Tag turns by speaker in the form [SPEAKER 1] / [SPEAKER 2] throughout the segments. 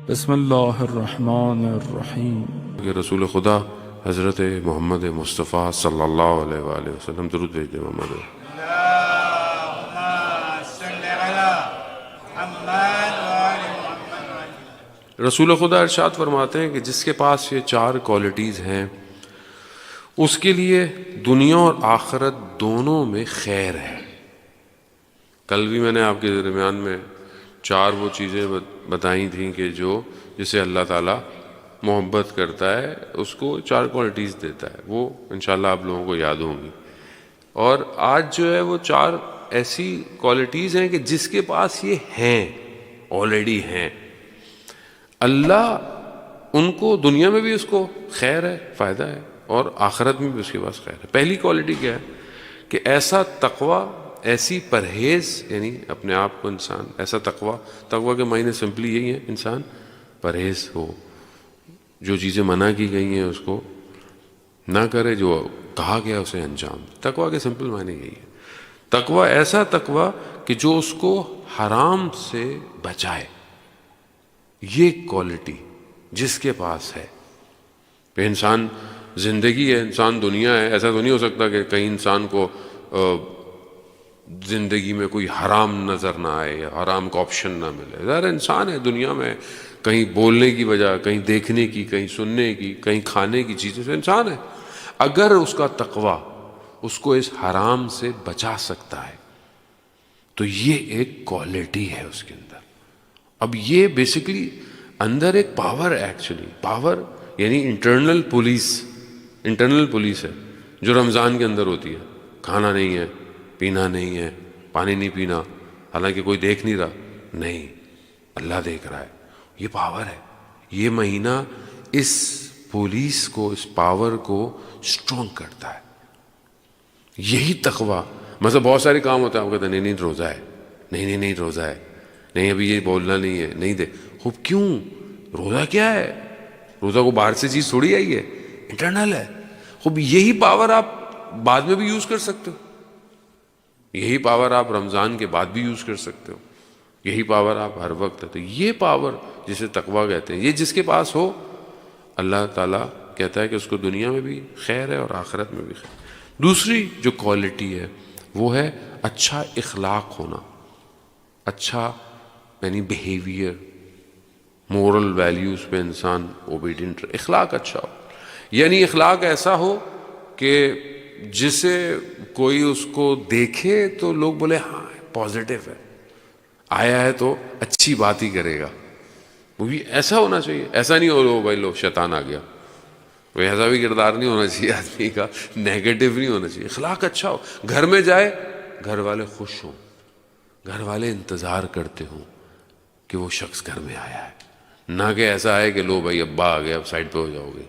[SPEAKER 1] بسم اللہ الرحمن الرحیم۔
[SPEAKER 2] کہ رسول خدا حضرت محمد مصطفیٰ صلی اللہ علیہ وآلہ وسلم درود بھیج دیں محمد۔
[SPEAKER 3] اللہم صلی علی محمد وآل محمد۔
[SPEAKER 2] رسول خدا ارشاد فرماتے ہیں کہ جس کے پاس یہ چار کوالٹیز ہیں اس کے لیے دنیا اور آخرت دونوں میں خیر ہے۔ کل بھی میں نے آپ کے درمیان میں چار وہ چیزیں بتائی تھیں کہ جسے اللہ تعالیٰ محبت کرتا ہے اس کو چار کوالٹیز دیتا ہے، وہ انشاءاللہ آپ لوگوں کو یاد ہوں گی۔ اور آج جو ہے وہ چار ایسی کوالٹیز ہیں کہ جس کے پاس یہ ہیں، آلریڈی ہیں، اللہ ان کو دنیا میں بھی اس کو خیر ہے، فائدہ ہے، اور آخرت میں بھی اس کے پاس خیر ہے۔ پہلی کوالٹی کیا ہے کہ ایسا تقوی، ایسی پرہیز، یعنی اپنے آپ کو انسان ایسا تقوی کے معنی سمپلی یہی ہے، انسان پرہیز ہو، جو چیزیں منع کی گئی ہیں اس کو نہ کرے، جو کہا گیا اسے انجام دے۔ تقوی کے سمپل معنی یہی ہے۔ تقوی ایسا تقوی کہ جو اس کو حرام سے بچائے، یہ کوالٹی جس کے پاس ہے۔ کہ انسان زندگی ہے، انسان دنیا ہے، ایسا تو نہیں ہو سکتا کہ کہیں انسان کو زندگی میں کوئی حرام نظر نہ آئے یا حرام کا آپشن نہ ملے۔ ظاہر انسان ہے دنیا میں، کہیں بولنے کی وجہ، کہیں دیکھنے کی، کہیں سننے کی، کہیں کھانے کی چیزوں سے انسان ہے۔ اگر اس کا تقوی اس کو اس حرام سے بچا سکتا ہے تو یہ ایک کوالٹی ہے اس کے اندر۔ اب یہ بیسیکلی اندر ایک پاور ہے، ایکچولی پاور یعنی انٹرنل پولیس ہے جو رمضان کے اندر ہوتی ہے۔ کھانا نہیں ہے، پینا نہیں ہے، پانی نہیں پینا، حالانکہ کوئی دیکھ نہیں رہا، نہیں، اللہ دیکھ رہا ہے۔ یہ پاور ہے۔ یہ مہینہ اس پولیس کو، اس پاور کو سٹرونگ کرتا ہے۔ یہی تقوی، مثلا بہت سارے کام ہوتا ہے، آپ کہتے ہیں نہیں روزہ ہے، نہیں روزہ ہے، نہیں ابھی یہ بولنا نہیں ہے، نہیں دے۔ خوب کیوں؟ روزہ کیا ہے؟ روزہ کو باہر سے چیز تھوڑی آئی ہے، انٹرنل ہے۔ خوب یہی پاور آپ بعد میں بھی یوز کر سکتے ہو، یہی پاور آپ رمضان کے بعد بھی یوز کر سکتے ہو، یہی پاور آپ ہر وقت ہے۔ تو یہ پاور جسے تقوی کہتے ہیں، یہ جس کے پاس ہو، اللہ تعالیٰ کہتا ہے کہ اس کو دنیا میں بھی خیر ہے اور آخرت میں بھی خیر۔ دوسری جو کوالٹی ہے وہ ہے اچھا اخلاق ہونا، اچھا یعنی بیہیویئر، مورل ویلیوز پہ انسان اوبیڈینٹ، اخلاق اچھا ہو۔ یعنی اخلاق ایسا ہو کہ جسے کوئی اس کو دیکھے تو لوگ بولے ہاں پازیٹیو ہے، آیا ہے تو اچھی بات ہی کرے گا۔ وہ بھی ایسا ہونا چاہیے، ایسا نہیں ہو بھائی لو شیطان آ گیا، کوئی ایسا بھی کردار نہیں ہونا چاہیے آدمی کا، نیگیٹو نہیں ہونا چاہیے۔ اخلاق اچھا ہو، گھر میں جائے گھر والے خوش ہوں، گھر والے انتظار کرتے ہوں کہ وہ شخص گھر میں آیا ہے، نہ کہ ایسا ہے کہ لو بھائی ابا آ گیا اب سائڈ پہ ہو جاؤ گے۔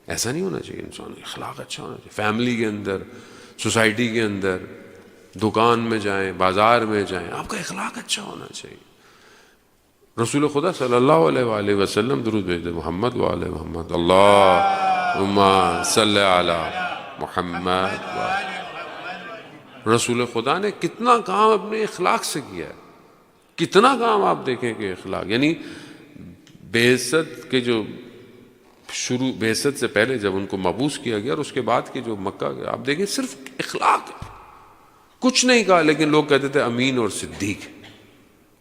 [SPEAKER 2] ایسا نہیں ہونا چاہیے انسان، اخلاق اچھا ہونا چاہیے۔ فیملی کے اندر، سوسائٹی کے اندر، دکان میں جائیں، بازار میں جائیں، آپ کا اخلاق اچھا ہونا چاہیے۔ رسول خدا صلی اللہ علیہ وآلہ وسلم درود بھیج دیں محمد وآل محمد۔ اللہم صلی علی محمد وآل۔ رسول خدا نے کتنا کام اپنے اخلاق سے کیا ہے، کتنا کام آپ دیکھیں کہ اخلاق، یعنی بعثت کے جو شروع، بعثت سے پہلے جب ان کو مبعوث کیا گیا اور اس کے بعد کے جو مکہ کے، آپ دیکھیں صرف اخلاق، کچھ نہیں کہا، لیکن لوگ کہتے تھے امین اور صدیق،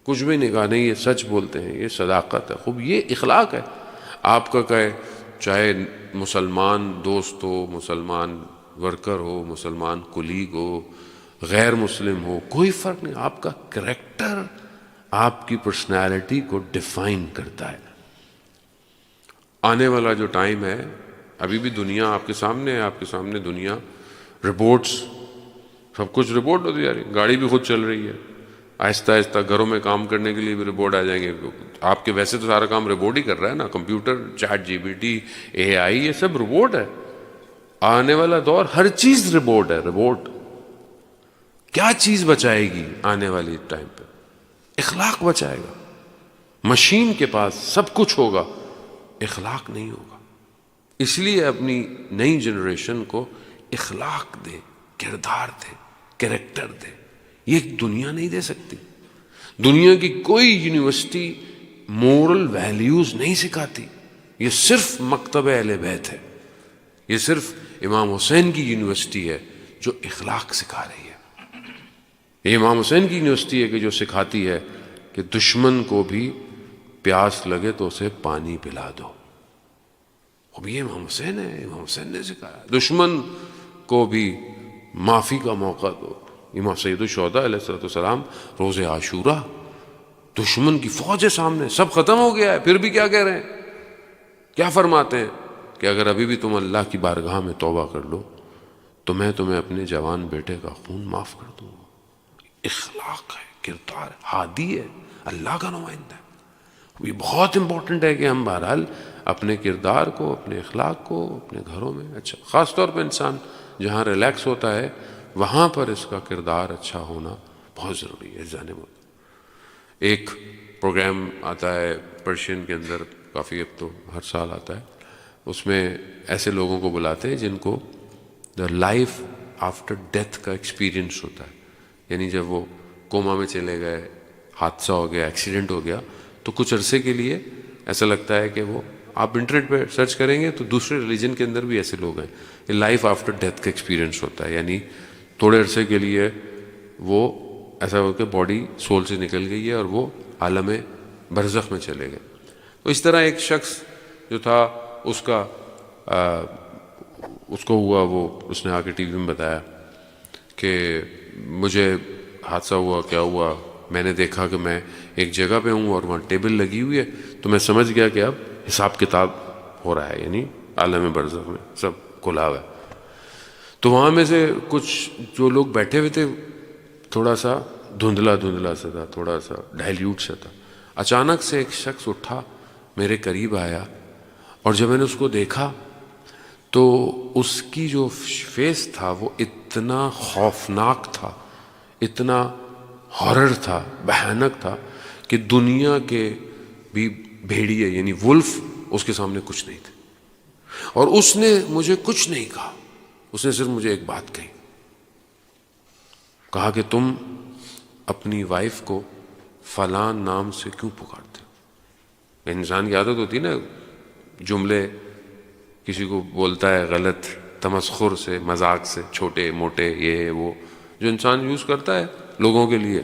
[SPEAKER 2] کچھ بھی نہیں کہا، نہیں یہ سچ بولتے ہیں، یہ صداقت ہے۔ خوب یہ اخلاق ہے۔ آپ کا کہے چاہے مسلمان دوست ہو، مسلمان ورکر ہو، مسلمان کولیگ ہو، غیر مسلم ہو، کوئی فرق نہیں، آپ کا کریکٹر آپ کی پرسنالٹی کو ڈیفائن کرتا ہے۔ آنے والا جو ٹائم ہے، ابھی بھی دنیا آپ کے سامنے ہے، آپ کے سامنے دنیا، رپورٹس، سب کچھ رپورٹ ہوتی جا رہی ہے، گاڑی بھی خود چل رہی ہے، آہستہ آہستہ گھروں میں کام کرنے کے لیے بھی رپورٹ آ جائیں گے۔ آپ کے ویسے تو سارا کام رپورٹ ہی کر رہا ہے نا، computer, ChatGPT, A I, یہ سب رپورٹ ہے۔ آنے والا دور ہر چیز رپورٹ ہے، رپورٹ۔ کیا چیز بچائے گی آنے والی ٹائم پہ؟ اخلاق بچائے گا۔ مشین کے پاس سب کچھ ہوگا، اخلاق نہیں ہوگا۔ اس لیے اپنی نئی جنریشن کو اخلاق دے، کردار دے، کریکٹر دے۔ یہ دنیا نہیں دے سکتی۔ دنیا کی کوئی یونیورسٹی مورل ویلیوز نہیں سکھاتی. یہ صرف مکتب اہل بیت ہے, یہ صرف امام حسین کی یونیورسٹی ہے جو اخلاق سکھا رہی ہے. یہ امام حسین کی یونیورسٹی ہے کہ جو سکھاتی ہے کہ دشمن کو بھی پیاس لگے تو اسے پانی پلا دو. اب یہ امام حسین ہے, امام حسین نے سکھایا. دشمن کو بھی معافی کا موقع دو. امام سید الشہداء علیہ السلام روز عاشورہ, دشمن کی فوج ہے سامنے, سب ختم ہو گیا ہے, پھر بھی کیا کہہ رہے ہیں, کیا فرماتے ہیں کہ اگر ابھی بھی تم اللہ کی بارگاہ میں توبہ کر لو تو میں تمہیں اپنے جوان بیٹے کا خون معاف کر دوں گا. اخلاق ہے, کردار, ہادی ہے, اللہ کا نمائندہ ہے. یہ بہت امپورٹنٹ ہے کہ ہم بہرحال اپنے کردار کو, اپنے اخلاق کو اپنے گھروں میں اچھا, خاص طور پہ انسان جہاں ریلیکس ہوتا ہے وہاں پر اس کا کردار اچھا ہونا بہت ضروری ہے. جانب ایک پروگرام آتا ہے پرشین کے اندر, کافی اب تو ہر سال آتا ہے, اس میں ایسے لوگوں کو بلاتے ہیں جن کو دا لائف آفٹر ڈیتھ کا ایکسپیرئنس ہوتا ہے. یعنی جب وہ کوما میں چلے گئے, حادثہ ہو گیا, ایکسیڈنٹ ہو گیا, تو کچھ عرصے کے لیے ایسا لگتا ہے کہ وہ, آپ انٹرنیٹ پہ سرچ کریں گے تو دوسرے ریلیجن کے اندر بھی ایسے لوگ ہیں, یہ لائف آفٹر ڈیتھ کا ایکسپیرئنس ہوتا ہے. یعنی تھوڑے عرصے کے لیے وہ ایسا ہو کہ باڈی سول سے نکل گئی ہے اور وہ عالم برزخ میں چلے گئے. تو اس طرح ایک شخص جو تھا اس کا اس کو ہوا, وہ اس نے آ کے ٹی وی میں بتایا کہ مجھے حادثہ ہوا, کیا ہوا, میں نے دیکھا کہ میں ایک جگہ پہ ہوں اور وہاں ٹیبل لگی ہوئی ہے, تو میں سمجھ گیا کہ اب حساب کتاب ہو رہا ہے, یعنی عالم برزخ میں سب کھلا ہوا ہے. تو وہاں میں سے کچھ جو لوگ بیٹھے ہوئے تھے تھوڑا سا دھندلا دھندلا سا تھا, تھوڑا سا ڈائلیوٹ سا تھا. اچانک سے ایک شخص اٹھا, میرے قریب آیا, اور جب میں نے اس کو دیکھا تو اس کی جو فیس تھا وہ اتنا خوفناک تھا, اتنا ہارر تھا, بھیانک تھا کہ دنیا کے بھی بھیڑیے یعنی ولف اس کے سامنے کچھ نہیں تھے. اور اس نے مجھے کچھ نہیں کہا, اس نے صرف مجھے ایک بات کہی, کہا کہ تم اپنی وائف کو فلاں نام سے کیوں پکارتے ہو. انسان کی عادت ہوتی نا, جملے کسی کو بولتا ہے غلط تمسخر سے, مذاق سے, چھوٹے موٹے یہ وہ جو انسان یوز کرتا ہے لوگوں کے لیے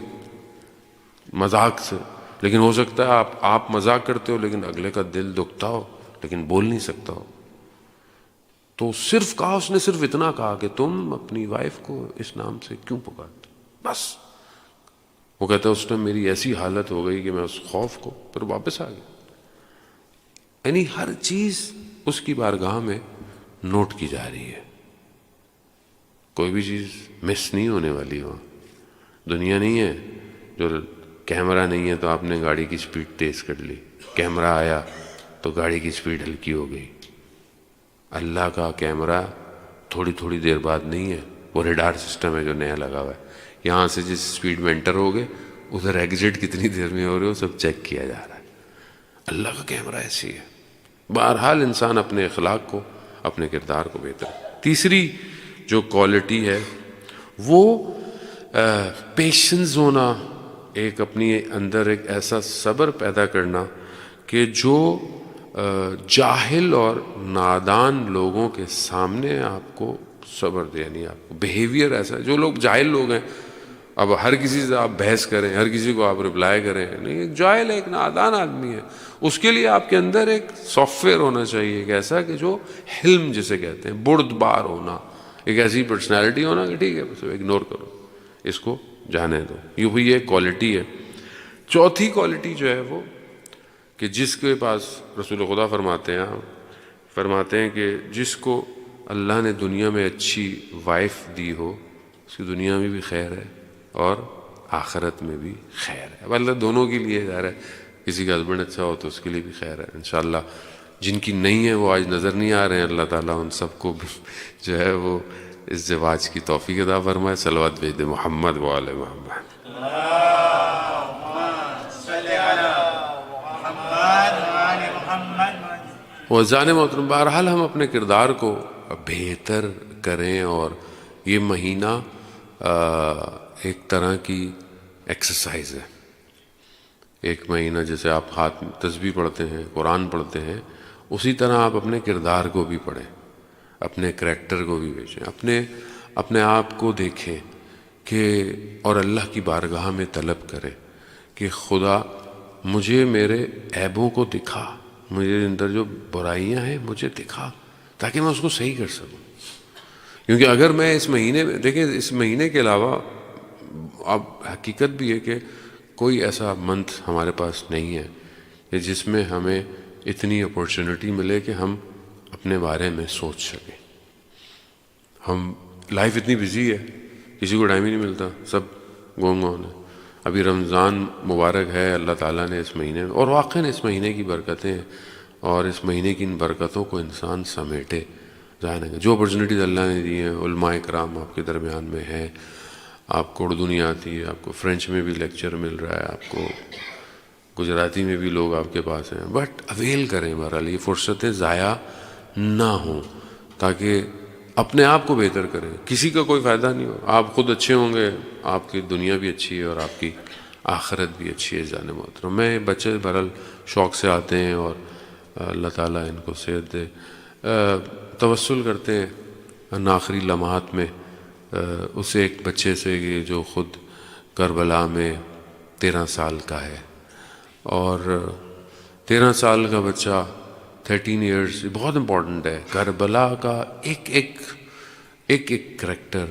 [SPEAKER 2] مذاق سے, لیکن ہو سکتا ہے آپ مذاق کرتے ہو لیکن اگلے کا دل دکھتا ہو لیکن بول نہیں سکتا ہو. تو صرف کہا, اس نے صرف اتنا کہا کہ تم اپنی وائف کو اس نام سے کیوں پکارتے ہو, بس. وہ کہتا ہے اس ٹائم میری ایسی حالت ہو گئی کہ میں اس خوف کو پھر واپس آ گیا. یعنی ہر چیز اس کی بارگاہ میں نوٹ کی جا رہی ہے, کوئی بھی چیز مس نہیں ہونے والی. وہاں دنیا نہیں ہے جو کیمرہ نہیں ہے تو آپ نے گاڑی کی سپیڈ تیز کر لی, کیمرہ آیا تو گاڑی کی سپیڈ ہلکی ہو گئی. اللہ کا کیمرہ تھوڑی تھوڑی دیر بعد نہیں ہے, وہ ریڈار سسٹم ہے جو نیا لگا ہوا ہے. یہاں سے جس سپیڈ میں انٹر ہو گئے ادھر ایگزٹ کتنی دیر میں ہو رہے ہو سب چیک کیا جا رہا ہے. اللہ کا کیمرہ ایسی ہے. بہرحال انسان اپنے اخلاق کو, اپنے کردار کو بہتر. تیسری جو کوالٹی ہے وہ پیشنس ہونا, ایک اپنی اندر ایک ایسا صبر پیدا کرنا کہ جو جاہل اور نادان لوگوں کے سامنے آپ کو صبر دے. یعنی آپ کو بیہیویئر ایسا ہے, جو لوگ جاہل لوگ ہیں, اب ہر کسی سے آپ بحث کریں, ہر کسی کو آپ رپلائی کریں, نہیں, ایک جاہل ہے, ایک نادان آدمی ہے, اس کے لیے آپ کے اندر ایک سافٹ ویئر ہونا چاہیے, ایک ایسا کہ جو حلم جسے کہتے ہیں, بردبار ہونا, ایک ایسی پرسنالٹی ہونا کہ ٹھیک ہے بس اگنور کرو, اس کو جانے دو. یہ بھی ایک کوالٹی ہے. چوتھی کوالٹی جو ہے وہ کہ جس کے پاس رسول خدا فرماتے ہیں کہ جس کو اللہ نے دنیا میں اچھی وائف دی ہو اس کی دنیا میں بھی خیر ہے اور آخرت میں بھی خیر ہے. اب اللہ دونوں کے لیے ظاہر ہے, کسی کا ہسبینڈ اچھا ہو تو اس کے لیے بھی خیر ہے انشاءاللہ. جن کی نہیں ہے وہ آج نظر نہیں آ رہے ہیں, اللہ تعالیٰ ان سب کو بھی جو ہے وہ اس زواج کی توفیق عطا فرمائے. صلوات بھیج دے محمد و آل محمد. وزان محترم, بہرحال ہم اپنے کردار کو بہتر کریں, اور یہ مہینہ ایک طرح کی ایکسرسائز ہے. ایک مہینہ جیسے آپ ہاتھ تسبیح پڑھتے ہیں، قرآن پڑھتے ہیں، اسی طرح آپ اپنے کردار کو بھی پڑھیں، اپنے کریکٹر کو بھی بیچیں، اپنے آپ کو دیکھیں کہ اور اللہ کی بارگاہ میں طلب کریں کہ خدا مجھے میرے عیبوں کو دکھا، مجھے اندر جو برائیاں ہیں مجھے دکھا، تاکہ میں اس کو صحیح کر سکوں. کیونکہ اگر میں اس مہینے میں دیکھیں، اس مہینے کے علاوہ اب حقیقت بھی ہے کہ کوئی ایسا منتھ ہمارے پاس نہیں ہے کہ جس میں ہمیں اتنی اپورچونٹی ملے کہ ہم اپنے بارے میں سوچ سکیں. ہم لائف اتنی بزی ہے، کسی کو ٹائم ہی نہیں ملتا، سب گونگ آن ہے. ابھی رمضان مبارک ہے، اللہ تعالیٰ نے اس مہینے میں، اور واقعاً اس مہینے کی برکتیں اور اس مہینے کی ان برکتوں کو انسان سمیٹے. ظاہر ہے جو اپرچونیٹیز اللہ نے دی ہیں، علماء کرام آپ کے درمیان میں ہیں، آپ کو اردو نہیں آتی ہے، آپ کو فرینچ میں بھی لیکچر مل رہا ہے، آپ کو گجراتی میں بھی لوگ آپ کے پاس ہیں، بٹ اویل کریں. بہرحال یہ فرصتیں ضائع نہ ہوں، تاکہ اپنے آپ کو بہتر کریں. کسی کا کوئی فائدہ نہیں ہو، آپ خود اچھے ہوں گے، آپ کی دنیا بھی اچھی ہے اور آپ کی آخرت بھی اچھی ہے. جان محترم، میں بچے بہرحال شوق سے آتے ہیں اور اللہ تعالیٰ ان کو صحت دے. توسل کرتے ہیں ان آخری لمحات میں اس ایک بچے سے جو خود کربلا میں 13 سال کا ہے، اور 13 سال کا بچہ 13 ایئرس بہت امپورٹنٹ ہے. کربلا کا ایک کریکٹر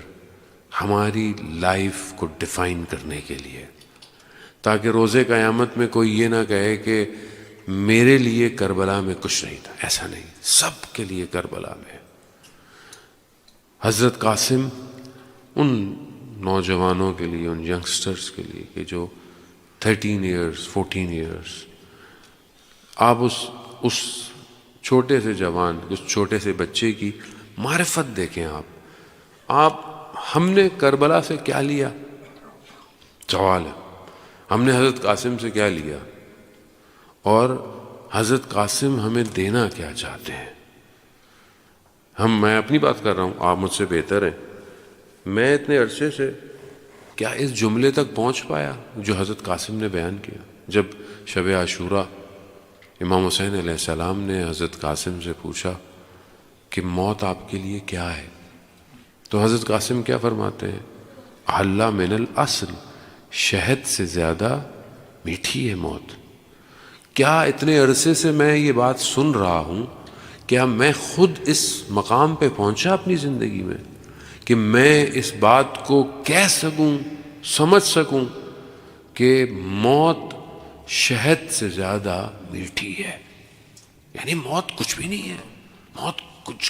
[SPEAKER 2] ہماری لائف کو ڈیفائن کرنے کے لیے، تاکہ روز قیامت میں کوئی یہ نہ کہے کہ میرے لیے کربلا میں کچھ نہیں تھا. ایسا نہیں، سب کے لیے کربلا میں. حضرت قاسم ان نوجوانوں کے لیے، ان ینگسٹرز کے لیے کہ جو 13 ایئرس 14 ایئرس، آپ اس چھوٹے سے جوان، اس چھوٹے سے بچے کی معرفت دیکھیں. آپ ہم نے کربلا سے کیا لیا؟ سوال ہے. ہم نے حضرت قاسم سے کیا لیا، اور حضرت قاسم ہمیں دینا کیا چاہتے ہیں؟ میں اپنی بات کر رہا ہوں، آپ مجھ سے بہتر ہیں. میں اتنے عرصے سے کیا اس جملے تک پہنچ پایا جو حضرت قاسم نے بیان کیا؟ جب شب عاشوراء امام حسین علیہ السلام نے حضرت قاسم سے پوچھا کہ موت آپ کے لیے کیا ہے، تو حضرت قاسم کیا فرماتے ہیں؟ احلی من العسل، شہد سے زیادہ میٹھی ہے موت. کیا اتنے عرصے سے میں یہ بات سن رہا ہوں، کیا میں خود اس مقام پہ پہنچا اپنی زندگی میں کہ میں اس بات کو کہہ سکوں، سمجھ سکوں کہ موت شہد سے زیادہ میٹھی ہے؟ یعنی موت کچھ بھی نہیں ہے، موت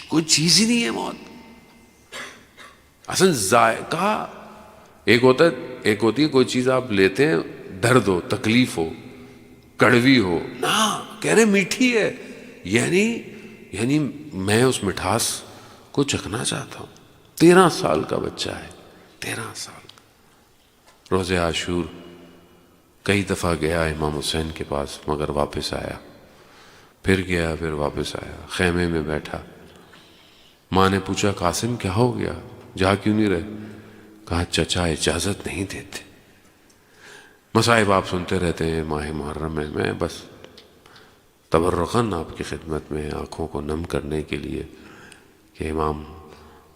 [SPEAKER 2] کوئی چیز ہی نہیں ہے. موت اصل ذائقہ ایک ہوتی ہے کوئی چیز آپ لیتے ہیں، درد ہو، تکلیف ہو، کڑوی ہو، نہ کہہ رہے میٹھی ہے. یعنی میں اس مٹھاس کو چکھنا چاہتا ہوں. 13 سال کا بچہ ہے، 13 سال. روز عاشور کئی دفعہ گیا امام حسین کے پاس، مگر واپس آیا، پھر گیا، پھر واپس آیا. خیمے میں بیٹھا، ماں نے پوچھا قاسم کیا ہو گیا، جا کیوں نہیں رہے؟ کہا چچا اجازت نہیں دیتے. مصائب آپ سنتے رہتے ہیں ماہ محرم میں، میں بس تبرکاً آپ کی خدمت میں آنکھوں کو نم کرنے کے لیے کہ امام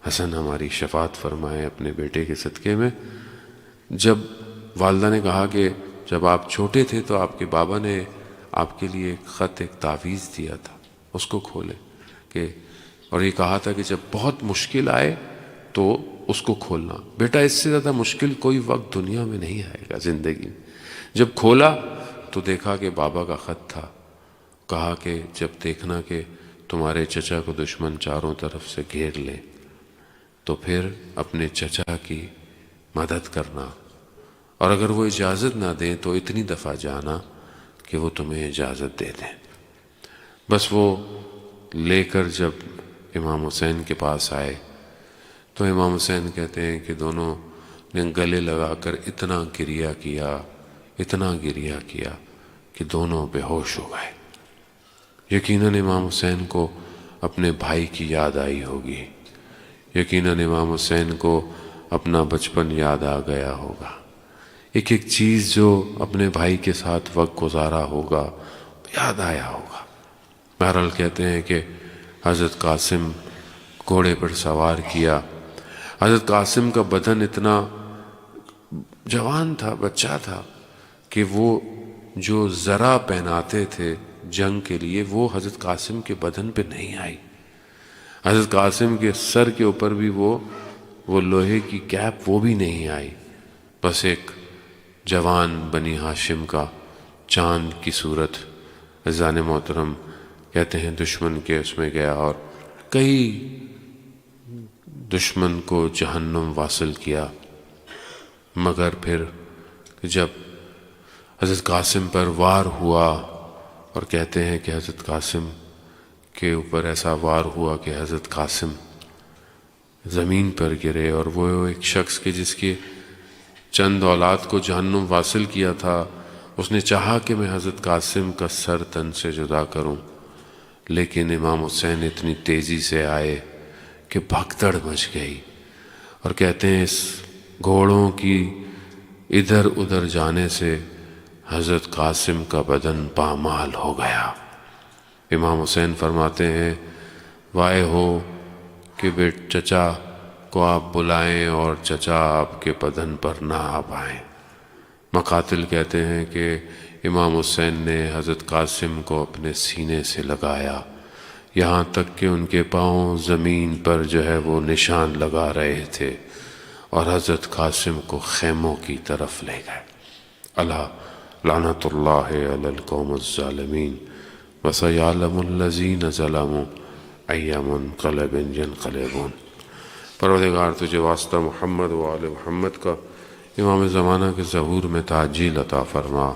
[SPEAKER 2] حسن ہماری شفاعت فرمائے اپنے بیٹے کے صدقے میں. جب والدہ نے کہا کہ جب آپ چھوٹے تھے تو آپ کے بابا نے آپ کے لیے ایک خط، ایک تعویذ دیا تھا، اس کو کھولیں اور یہ کہا تھا کہ جب بہت مشکل آئے تو اس کو کھولنا. بیٹا اس سے زیادہ مشکل کوئی وقت دنیا میں نہیں آئے گا زندگی میں. جب کھولا تو دیکھا کہ بابا کا خط تھا. کہا کہ جب دیکھنا کہ تمہارے چچا کو دشمن چاروں طرف سے گھیر لے تو پھر اپنے چچا کی مدد کرنا، اور اگر وہ اجازت نہ دیں تو اتنی دفعہ جانا کہ وہ تمہیں اجازت دے دیں. بس وہ لے کر جب امام حسین کے پاس آئے تو امام حسین کہتے ہیں کہ دونوں نے گلے لگا کر اتنا گریہ کیا کہ دونوں بے ہوش ہو گئے. یقیناً امام حسین کو اپنے بھائی کی یاد آئی ہوگی، یقیناً امام حسین کو اپنا بچپن یاد آ گیا ہوگا. ایک ایک چیز جو اپنے بھائی کے ساتھ وقت گزارا ہوگا یاد آیا ہوگا۔ بہرحال کہتے ہیں کہ حضرت قاسم گھوڑے پر سوار کیا۔ حضرت قاسم کا بدن اتنا جوان تھا، بچہ تھا، کہ وہ جو زرہ پہناتے تھے جنگ کے لیے وہ حضرت قاسم کے بدن پہ نہیں آئی۔ حضرت قاسم کے سر کے اوپر بھی وہ لوہے کی کیپ وہ بھی نہیں آئی، بس ایک جوان بنی ہاشم کا چاند کی صورت۔ عزیزان محترم کہتے ہیں دشمن کے اس میں گیا اور کئی دشمن کو جہنم واصل کیا، مگر پھر جب حضرت قاسم پر وار ہوا، اور کہتے ہیں کہ حضرت قاسم کے اوپر ایسا وار ہوا کہ حضرت قاسم زمین پر گرے، اور وہ ایک شخص کے جس کے چند اولاد کو جہنم واصل کیا تھا، اس نے چاہا کہ میں حضرت قاسم کا سر تن سے جدا کروں، لیکن امام حسین اتنی تیزی سے آئے کہ بھگدڑ مچ گئی، اور کہتے ہیں اس گھوڑوں کی ادھر ادھر جانے سے حضرت قاسم کا بدن پامال ہو گیا۔ امام حسین فرماتے ہیں وائے ہو کہ چچا کو آپ بلائیں اور چچا آپ کے بدن پر نہ آ پائیں۔ مقاتل کہتے ہیں کہ امام حسین نے حضرت قاسم کو اپنے سینے سے لگایا، یہاں تک کہ ان کے پاؤں زمین پر جو ہے وہ نشان لگا رہے تھے، اور حضرت قاسم کو خیموں کی طرف لے گئے۔ اللہ لعنت اللہ علی القوم الظالمین وسیعلم الذین ظلموا ای منقلب ینقلبون۔ پروردگار تجھے واسطہ محمد و آل محمد کا امام زمانہ کے ظہور میں تعجیل عطا فرما،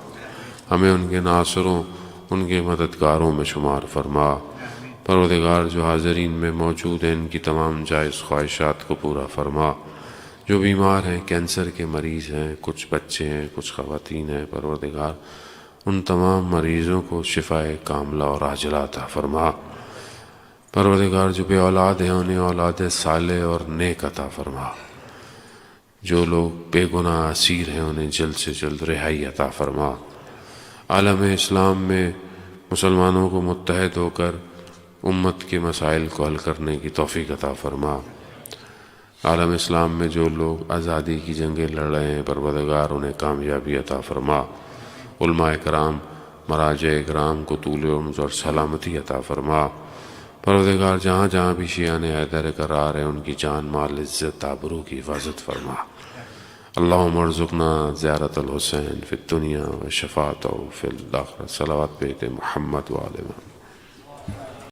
[SPEAKER 2] ہمیں ان کے ناصروں ان کے مددگاروں میں شمار فرما۔ پروردگار جو حاضرین میں موجود ہیں ان کی تمام جائز خواہشات کو پورا فرما، جو بیمار ہیں کینسر کے مریض ہیں، کچھ بچے ہیں، کچھ خواتین ہیں، پروردگار ان تمام مریضوں کو شفاء کاملہ اور عاجلہ عطا فرما۔ پروردگار جو بے اولاد ہیں انہیں اولاد صالح اور نیک عطا فرما، جو لوگ بے گناہ اسیر ہیں انہیں جلد سے جلد رہائی عطا فرما۔ عالم اسلام میں مسلمانوں کو متحد ہو کر امت کے مسائل کو حل کرنے کی توفیق عطا فرما۔ عالم اسلام میں جو لوگ آزادی کی جنگیں لڑ رہے ہیں پروردگار انہیں کامیابی عطا فرما۔ علماء کرام مراجع کرام کو طول عمر اور سلامتی عطا فرما۔ پروردگار جہاں جہاں بھی شیعان حیدر قرار ہیں ان کی جان مال عزت آبرو کی حفاظت فرما۔ اللہم ارزقنا زیارت الحسین فی الدنیا و شفاعتہ فی الآخرہ۔ صلوات پہ محمد و آل محمد۔